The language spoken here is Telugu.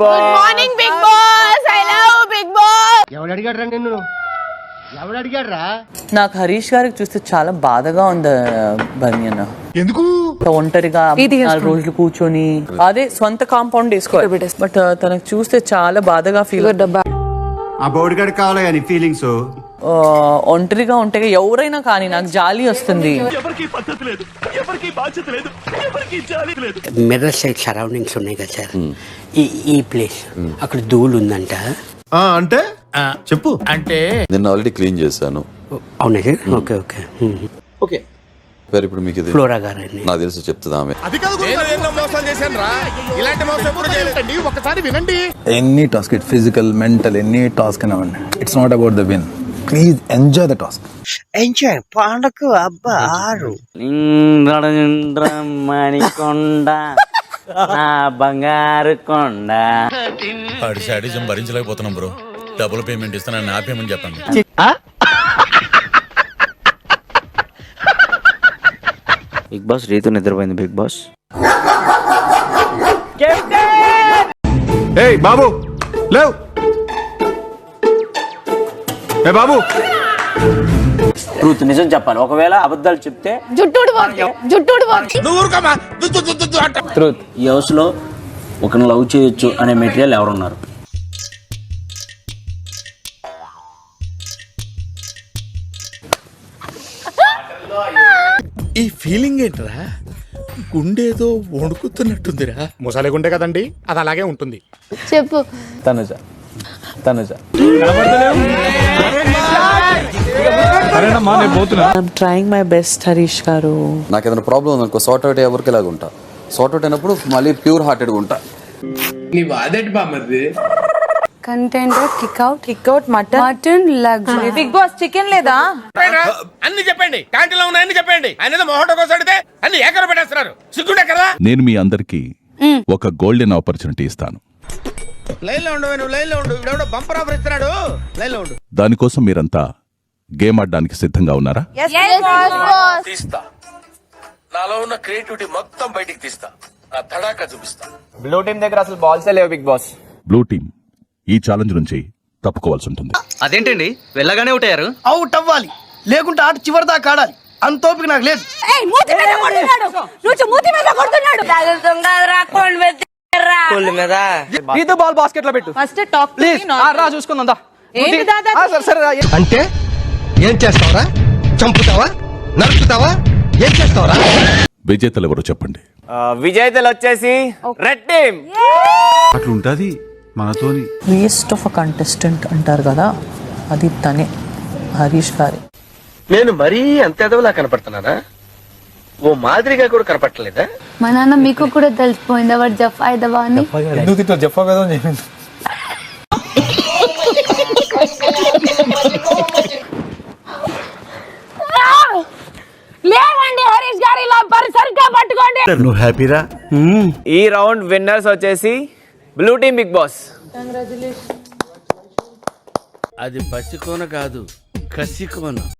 Good morning big boss. I love big boss. ఎవడు అడిగాడ్రా నిన్ను? ఎవడు అడిగాడ్రా? నాకు హరీష్ గారికి చూస్తే చాలా బాధగా ఉంది బన్నీ అన్న. ఎందుకు ఒంటరిగా 4 రోజులు కూర్చొని అదే సొంత కాంపౌండ్ వేసుకోవాలి, బట్ తనకు చూస్తే చాలా బాధగా ఫీల్. ఆ బోర్డుగాడు కావాలి నీ ఫీలింగ్స్. ఒంటరిగా ఉంటే ఎవరైనా కానీ నాకు జాలి వస్తుంది. మిర్రర్ సైడ్ సరౌండింగ్స్ ఉన్నాయి కదా సార్, ఈ ప్లేస్ అక్కడ ధూళి ఉందంట. అంటే చెప్పు. అంటే నిన్న ఆల్రెడీ క్లీన్ చేశాను. అవునా సార్? ఓకే ఓకే ఓకే పేరు ఇప్పుడు మీకు ఇది ఫ్లోరా గారని నాకు తెలుసు చెప్తుంది ఆమె. ఒకసారి వినండి. Any task, it physical mental any task అవ్వండి, it's not about the win. Please enjoy the task. Enjoy పండగ అబ్బా 6 మణికొండ నా బంగారు కొండ. ఆడి శాడిజం భరించలేకపోతున్నాం బ్రో. డబుల్ పేమెంట్ ఇస్తానని ఆపేయమని చెప్పండి. బిగ్ బాస్ రీతు నిద్రపోయింది. బిగ్ బాస్ ఏయ్ బాబు లేవ్. ఏ బాబు ట్రూత్ నిజం చెప్పాలి. ఒకవేళ అబద్ధాలు చెప్తే జుట్టుడు ట్రూత్. ఈ హౌస్ లో ఒకరిని లవ్ చేయొచ్చు అనే మెటీరియల్ ఎవరున్నారు? ఈ ఫీలింగ్ ఏంట్రా? గుండేదో వణుకుతున్నట్టుందిరా. ముసలి గుండె కదండి, అది అలాగే ఉంటుంది. చెప్పు. Tanuja I'm trying my best Harish గారు. నాకు ఏదైనా ప్రాబ్లం ఉందనుకో సార్ట్ అవుట్ ఎవరికి ఇలాగ ఉంటా. సార్ట్ అవుట్ అయినప్పుడు మళ్ళీ ప్యూర్ హార్టెడ్గా ఉంటా. Content kick out mutton luxury. Big boss chicken లేదా? అన్ని చెప్పండి, క్యాంటీన్లో ఉన్న అన్ని చెప్పండి. ఆయన మొహటో కోసం అడిగితే అన్ని ఏకర పెట్టేస్తున్నారు. సిగ్గుండే కదా. నేను మీ అందరికి ఒక గోల్డెన్ ఆపర్చునిటీ ఇస్తాను. లైన్ లో ఉండు, నువ్వు లైన్ లో ఉండు. ఇవిడెవడో బంపర్ ఆఫర్ ఇస్తున్నాడు. లైన్ లో ఉండు. దానికోసం మీరంతా గేమ్ ఆడడానికి సిద్ధంగా ఉన్నారా? తీస్తా. నాలో ఉన్న క్రియేటివిటీ మొత్తం బయటికి తీస్తా. నా తడాక చూపిస్తా. బ్లూ టీమ్ దగ్గర అసలు బాల్స్ లేవు బిగ్ బాస్. బ్లూ టీమ్ ఈ ఛాలెంజ్ నుంచి తప్పుకోవాల్సి ఉంటుంది. అదేంటండి వెళ్ళగానే ఉంటారు? అవుట్ అవ్వాలి, లేకుంటే ఆట చివరి దాకా ఆడాలి. అంత ఓపిక నాకు లేదు. బాల్ బాస్కెట్ లో పెట్టు. ఫస్ట్ టాప్ రా చూసుకుందా. అంటే ఏం చేస్తావరా? చంపుతావా? నరుకుతావా? ఏం చేస్తావరా? విజేతలు ఎవరో చెప్పండి. విజేతలు వచ్చేసి రెడ్ టీమ్. అట్లుంటది మనతోని. వేస్ట్ ఆఫ్ అ కంటెస్టెంట్ అంటారు కదా, అది తనే, హరీష్ గారి. నేను మరీ అంత ఎదవలా కనపడుతున్నానా? ఓ మాదిరిగా కూడా కనపడలేదా? మా నాన్న మీకు కూడా తెలిసిపోయింది వాడు జఫా ఇదవా అని. లేవండి హరీష్ గారు, ఇలా సరిగ్గా పట్టుకోండి. నువ్వు హ్యాపీరా? ఈ రౌండ్ విన్నర్స్ వచ్చేసి బ్లూ టీమ్ బిగ్ బాస్. అది పసికోన కాదు, కసికోన.